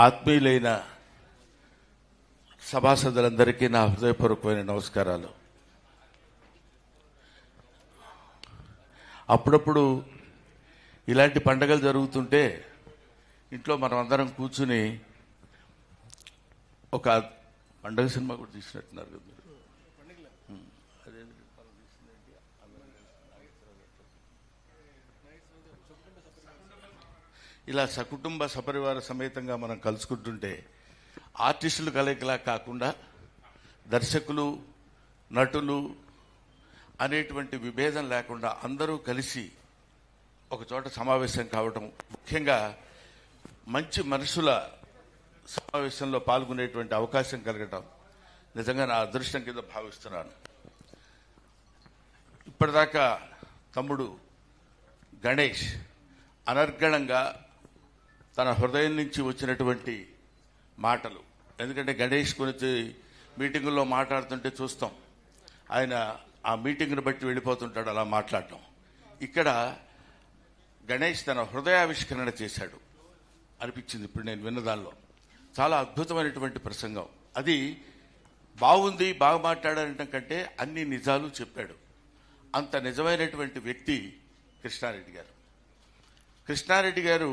ఆత్మీయులైన సభాసదులందరికీ నా హృదయపూర్వకమైన నమస్కారాలు. అప్పుడప్పుడు ఇలాంటి పండగలు జరుగుతుంటే ఇంట్లో మనం అందరం కూర్చుని ఒక పండగ సినిమా కూడా తీసినట్టున్నారు కదా మీరు. ఇలా సకుటుంబ సపరివార సమేతంగా మనం కలుసుకుంటుంటే ఆర్టిస్టులు కలయికలా కాకుండా దర్శకులు, నటులు అనేటువంటి విభేదం లేకుండా అందరూ కలిసి ఒక చోట సమావేశం కావటం, ముఖ్యంగా మంచి మనుషుల సమావేశంలో పాల్గొనేటువంటి అవకాశం కలగటం నిజంగా నా అదృష్టం కింద భావిస్తున్నాను. ఇప్పటిదాకా తమ్ముడు గణేష్ అనర్గళంగా తన హృదయం నుంచి వచ్చినటువంటి మాటలు, ఎందుకంటే గణేష్ గురించి మీటింగుల్లో మాట్లాడుతుంటే చూస్తాం, ఆయన ఆ మీటింగ్ను బట్టి వెళ్ళిపోతుంటాడు అలా మాట్లాడటం. ఇక్కడ గణేష్ తన హృదయావిష్కరణ చేశాడు అనిపించింది ఇప్పుడు నేను విన్నదానిలో. చాలా అద్భుతమైనటువంటి ప్రసంగం. అది బాగుంది, బాగా మాట్లాడాలంటే కంటే అన్ని నిజాలు చెప్పాడు. అంత నిజమైనటువంటి వ్యక్తి కృష్ణారెడ్డి గారు. కృష్ణారెడ్డి గారు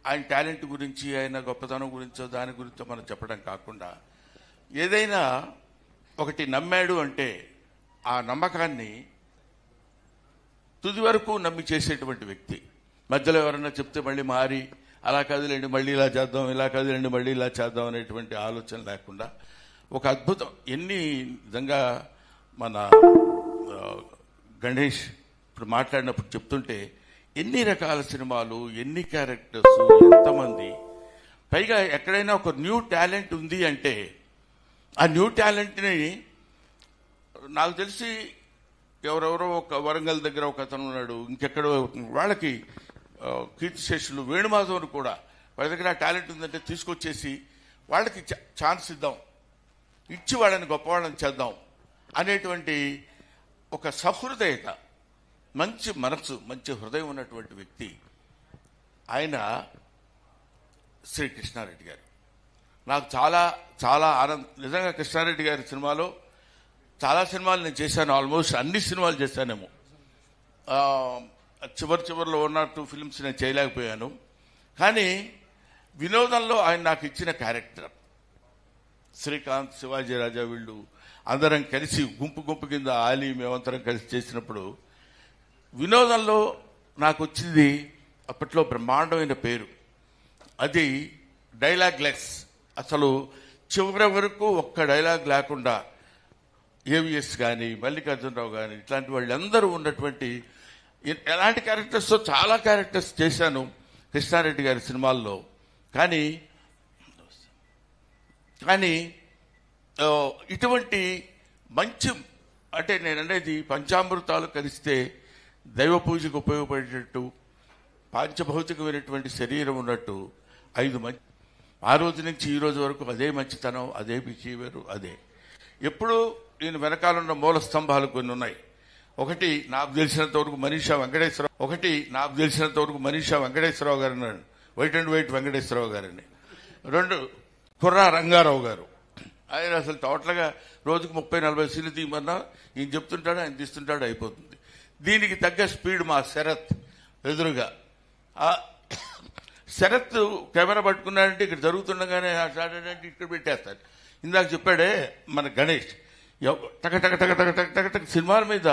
ఆయన టాలెంట్ గురించి, ఆయన గొప్పతనం గురించో దాని గురించో మనం చెప్పడం కాకుండా, ఏదైనా ఒకటి నమ్మాడు అంటే ఆ నమ్మకాన్ని తుది వరకు నమ్మి చేసేటువంటి వ్యక్తి. మధ్యలో ఎవరన్నా చెప్తే మళ్ళీ మారి అలా కాదులేండి మళ్ళీ ఇలా చేద్దాం, ఇలా కాదులేండి మళ్ళీ ఇలా చేద్దాం అనేటువంటి ఆలోచన లేకుండా ఒక అద్భుతం. ఎన్ని నిజంగా మన గణేష్ ఇప్పుడు మాట్లాడినప్పుడు చెప్తుంటే ఎన్ని రకాల సినిమాలు, ఎన్ని క్యారెక్టర్స్, ఎంతమంది, పైగా ఎక్కడైనా ఒక న్యూ టాలెంట్ ఉంది అంటే ఆ న్యూ టాలెంట్ని నాకు తెలిసి ఎవరెవరో ఒక వరంగల్ దగ్గర ఒక అతను ఉన్నాడు, ఇంకెక్కడో వాళ్ళకి కీర్తిశేషులు వేణుమాధవన్ కూడా వాళ్ళ దగ్గర టాలెంట్ ఉందంటే తీసుకొచ్చేసి వాళ్ళకి ఛాన్స్ ఇద్దాం, ఇచ్చి వాళ్ళని గొప్పవాళ్ళని చేద్దాం అనేటువంటి ఒక సహృదయత, మంచి మనసు, మంచి హృదయం ఉన్నటువంటి వ్యక్తి ఆయన శ్రీ కృష్ణారెడ్డి గారు. నాకు చాలా చాలా నిజంగా కృష్ణారెడ్డి గారి సినిమాలో చాలా సినిమాలు నేను చేశాను, ఆల్మోస్ట్ అన్ని సినిమాలు చేశానేమో. చివరిలో 1 or 2 ఫిల్మ్స్ నేను చేయలేకపోయాను. కానీ వినోదంలో ఆయన నాకు ఇచ్చిన క్యారెక్టర్, శ్రీకాంత్, శివాజీ రాజా వీళ్ళు అందరం కలిసి గుంపు కింద ఆలీ మేమంతరం కలిసి చేసినప్పుడు వినోదంలో నాకు వచ్చింది అప్పట్లో బ్రహ్మాండమైన పేరు. అది డైలాగ్ లెస్. అసలు చివరి వరకు ఒక్క డైలాగ్ లేకుండా ఏవిఎస్ కానీ, మల్లికార్జునరావు కానీ ఇట్లాంటి వాళ్ళందరూ ఉన్నటువంటి ఎలాంటి క్యారెక్టర్స్, చాలా క్యారెక్టర్స్ చేశాను కృష్ణారెడ్డి గారి సినిమాల్లో. కానీ ఇటువంటి మంచి, అంటే నేను అనేది పంచామృతాలు కలిస్తే దైవ పూజకు ఉపయోగపడేటట్టు పాంచభౌతికమైనటువంటి శరీరం ఉన్నట్టు 5 మంచి, ఆ రోజు నుంచి ఈ రోజు వరకు అదే మంచితనం, అదే బిహేవియర్, అదే. ఎప్పుడు నేను వెనకాలన్న మూల స్తంభాలు కొన్ని ఉన్నాయి. ఒకటి నాకు తెలిసినంత వరకు మనీషా వెంకటేశ్వరరావు గారు అన్నాడు, వైట్ అండ్ వైట్ వెంకటేశ్వరరావు గారని. 2 కుర్రా రంగారావు గారు. ఆయన అసలు టోటల్గా రోజుకు 30-40 సీన్లు తీయమన్నా ఈయన చెప్తుంటాడు, ఆయన తీస్తుంటాడు, అయిపోతుంది. దీనికి తగ్గ స్పీడ్ మా శరత్ ఎదురుగా. శరత్ కెమెరా పట్టుకున్నాడంటే ఇక్కడ జరుగుతుండగానే ఇక్కడ పెట్టేస్తాడు. ఇందాక చెప్పాడే మన గణేష్, టక టక టక టక టక టక టక సినిమాల మీద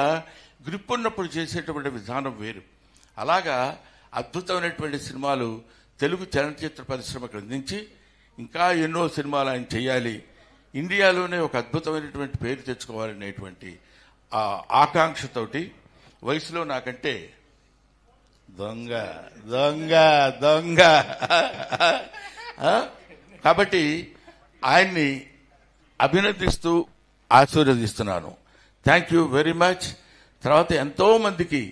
గ్రిప్ ఉన్నప్పుడు చేసేటువంటి విధానం వేరు. అలాగా అద్భుతమైనటువంటి సినిమాలు తెలుగు చలనచిత్ర పరిశ్రమకు అందించి ఇంకా ఎన్నో సినిమాలు ఆయన చేయాలి, ఇండియాలోనే ఒక అద్భుతమైనటువంటి పేరు తెచ్చుకోవాలనేటువంటి ఆకాంక్షతోటి, వయసులో నాకంటే దొంగ దొంగ దొంగ కాబట్టి ఆయన్ని అభినందిస్తూ ఆశీర్వదిస్తున్నాను. Thank you very much. తర్వాత ఎంతో మందికి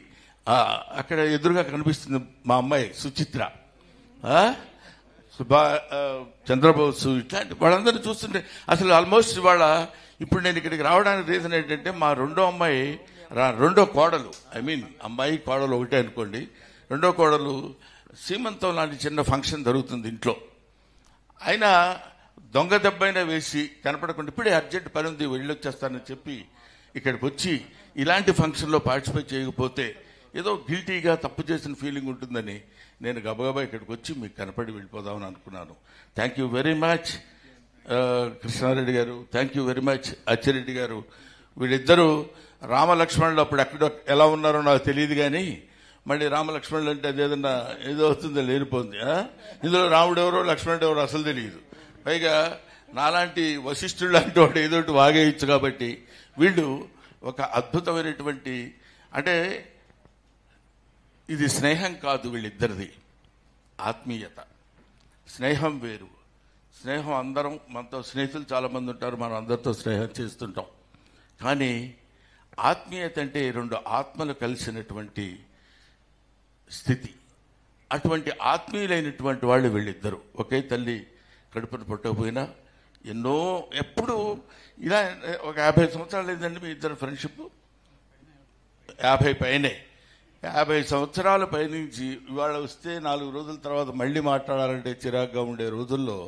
అక్కడ ఎదురుగా కనిపిస్తుంది మా అమ్మాయి సుచిత్ర, చంద్రబోసు, ఇట్లాంటి వాళ్ళందరూ చూస్తుంటే అసలు ఆల్మోస్ట్ ఇవాళ ఇప్పుడు నేను ఇక్కడికి రావడానికి రీజన్ ఏంటంటే మా రెండో కోడలు, అమ్మాయి కోడలు ఒకటే అనుకోండి, రెండో కోడలు సీమంతం లాంటి చిన్న ఫంక్షన్ జరుగుతుంది ఇంట్లో. ఆయన దొంగ దెబ్బైనా వేసి కనపడకుండా ఇప్పుడే అర్జెంట్ పని ఉంది వెళ్ళొచ్చేస్తానని చెప్పి ఇక్కడికి వచ్చి ఇలాంటి ఫంక్షన్లో పార్టిసిపేట్ చేయకపోతే ఏదో గిల్టీగా తప్పు చేసిన ఫీలింగ్ ఉంటుందని నేను గబగబా ఇక్కడికి వచ్చి మీకు కనపడి వెళ్ళిపోదామని అనుకున్నాను. Thank you very much Krishna Reddy garu, thank you very much Achi Reddy garu. వీళ్ళిద్దరూ రామలక్ష్మణులు అప్పుడు ఎక్కడ ఎలా ఉన్నారో నాకు తెలియదు, కానీ మళ్ళీ రామలక్ష్మణులు అంటే అదేదన్నా ఏదో అవుతుందో లేనిపోతుంది. ఇందులో రాముడు ఎవరో లక్ష్మణుడు ఎవరో అసలు తెలియదు. పైగా నాలాంటి వశిష్ఠుడు లాంటి వాడు ఏదోటి వాగేయచ్చు. కాబట్టి వీళ్ళు ఒక అద్భుతమైనటువంటి, అంటే ఇది స్నేహం కాదు, వీళ్ళిద్దరిది ఆత్మీయత. స్నేహం వేరు. స్నేహం అందరం, మనతో స్నేహితులు చాలామంది ఉంటారు, మనం అందరితో స్నేహం చేస్తుంటాం. కానీ ఆత్మీయత అంటే రెండు ఆత్మలు కలిసినటువంటి స్థితి. అటువంటి ఆత్మీయులైనటువంటి వాళ్ళు వీళ్ళిద్దరు. ఒకే తల్లి కడుపును పుట్టకపోయినా ఎప్పుడు ఇలా ఒక 50 సంవత్సరాలు లేదండి మీ ఇద్దరు ఫ్రెండ్షిప్. 50 పైనే, 50 సంవత్సరాల పైనుంచి ఇవాళ వస్తే 4 రోజుల తర్వాత మళ్ళీ మాట్లాడాలంటే చిరాగ్గా ఉండే రోజుల్లో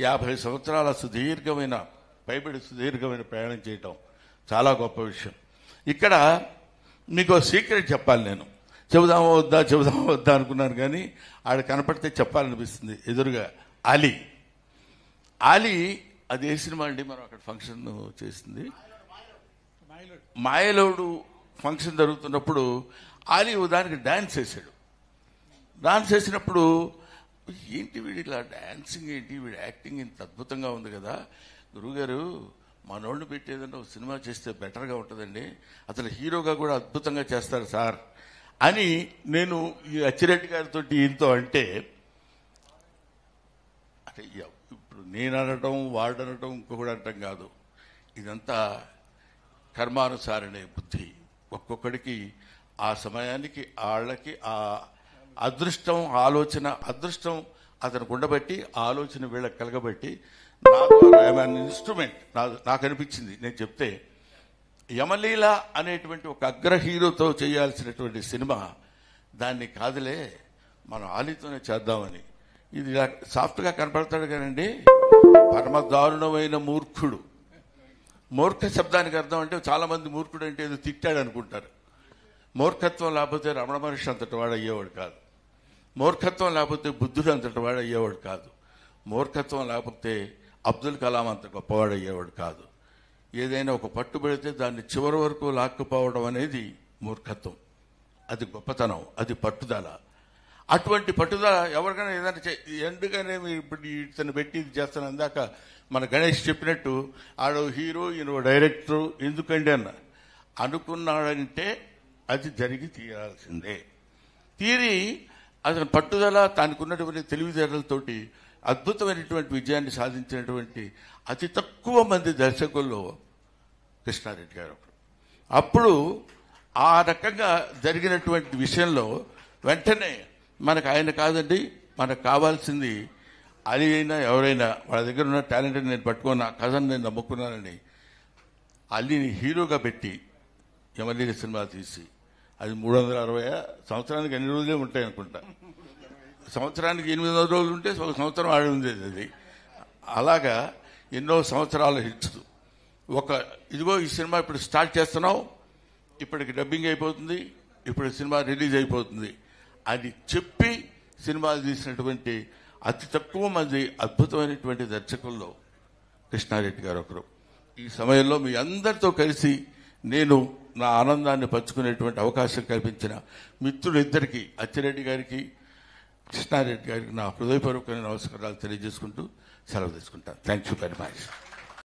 50 సంవత్సరాల సుదీర్ఘమైన పైబడి సుదీర్ఘమైన ప్రయాణం చేయటం చాలా గొప్ప విషయం. ఇక్కడ మీకు సీక్రెట్ చెప్పాలి. నేను చెబుదామా వద్దా అనుకున్నాను, కానీ ఆడ కనపడితే చెప్పాలనిపిస్తుంది. ఎదురుగా ఆలీ అది ఏ సినిమా అండి? మనం అక్కడ ఫంక్షన్ చేసింది మాయలోడు ఫంక్షన్ జరుగుతున్నప్పుడు ఆలీ దానికి డాన్స్ వేసాడు. డాన్స్ వేసినప్పుడు ఏంటి వీడి ఇలా డాన్సింగ్ ఏంటి, వీడి యాక్టింగ్ ఇంత అద్భుతంగా ఉంది కదా గురువుగారు, మనోడిని పెట్టి ఏదన్నా సినిమా చేస్తే బెటర్గా ఉంటుందండి, అసలు హీరోగా కూడా అద్భుతంగా చేస్తారు సార్ అని నేను ఈ అచ్చిరెడ్డి గారితో ఈయనతో అంటే ఇప్పుడు నేను అనటం వాడు అనటం ఇంకొకటి అనటం కాదు, ఇదంతా కర్మానుసారనే బుద్ధి. ఒక్కొక్కడికి ఆ సమయానికి వాళ్ళకి ఆ అదృష్టం అతనికి ఉండబట్టి ఆలోచన వీళ్ళకి కలగబట్టి నా ద్వారా ఇన్స్ట్రుమెంట్ నాకు అనిపించింది. నేను చెప్తే యమలీల అనేటువంటి ఒక అగ్ర హీరోతో చేయాల్సినటువంటి సినిమా, దాన్ని కాదులే మనం ఆలీతోనే చేద్దామని. ఇది సాఫ్ట్గా కనపడతాడు కానండి, పరమ దారుణమైన మూర్ఖుడు. మూర్ఖ శబ్దానికి అర్థం అంటే చాలా మంది మూర్ఖుడు అంటే ఏదో తిట్టాడు అనుకుంటారు. మూర్ఖత్వం లేకపోతే రమణ మహర్షి అంతటి వాడు అయ్యేవాడు కాదు. మూర్ఖత్వం లేకపోతే బుద్ధుడు అంతటి వాడు అయ్యేవాడు కాదు. మూర్ఖత్వం లేకపోతే అబ్దుల్ కలాం అంత గొప్పవాడు అయ్యేవాడు కాదు. ఏదైనా ఒక పట్టుబడితే దాన్ని చివరి వరకు లాక్కుపోవడం అనేది మూర్ఖత్వం. అది గొప్పతనం, అది పట్టుదల. అటువంటి పట్టుదల ఎవరికైనా ఏదైనా ఎందుకనే మీరు ఇప్పుడు ఇతను పెట్టి ఇది చేస్తాను అందాక మన గణేష్ చెప్పినట్టు ఆడో హీరో ఈయన డైరెక్టరు ఎందుకండి అనుకున్నాడంటే అది జరిగి తీరాల్సిందే. తీరి అతని పట్టుదల తనకు ఉన్నటువంటి తెలివితేటలతోటి అద్భుతమైనటువంటి విజయాన్ని సాధించినటువంటి అతి తక్కువ మంది దర్శకుల్లో కృష్ణారెడ్డి గారు. అప్పుడు ఆ రకంగా జరిగినటువంటి విషయంలో వెంటనే మనకు ఆయన కాదండి, మనకు కావాల్సింది అది అయినా ఎవరైనా వాళ్ళ దగ్గర ఉన్న టాలెంట్ నేను పట్టుకున్న కథను నేను నమ్ముకున్నానని అల్లిని హీరోగా పెట్టి యమలీల సినిమా తీసి అది 360 సంవత్సరానికి ఎన్ని రోజులే ఉంటాయి అనుకుంటా. సంవత్సరానికి 800 రోజులు ఉంటే ఒక సంవత్సరం ఆడి ఉండేది అది. అలాగా ఎన్నో సంవత్సరాల హిట్స్. ఇదిగో ఈ సినిమా ఇప్పుడు స్టార్ట్ చేస్తున్నాం, ఇప్పటికి డబ్బింగ్ అయిపోతుంది, ఇప్పుడు సినిమా రిలీజ్ అయిపోతుంది అని చెప్పి సినిమాలు తీసినటువంటి అతి తక్కువ మంది అద్భుతమైనటువంటి దర్శకుల్లో కృష్ణారెడ్డి గారు ఒకరు. ఈ సమయంలో మీ అందరితో కలిసి నేను నా ఆనందాన్ని పంచుకునేటువంటి అవకాశం కల్పించిన మిత్రులిద్దరికీ, అచ్చిరెడ్డి గారికి, కృష్ణారెడ్డి గారికి నా హృదయపూర్వకమైన నమస్కారాలు తెలియజేసుకుంటూ సెలవు తీసుకుంటాను. Thank you very much.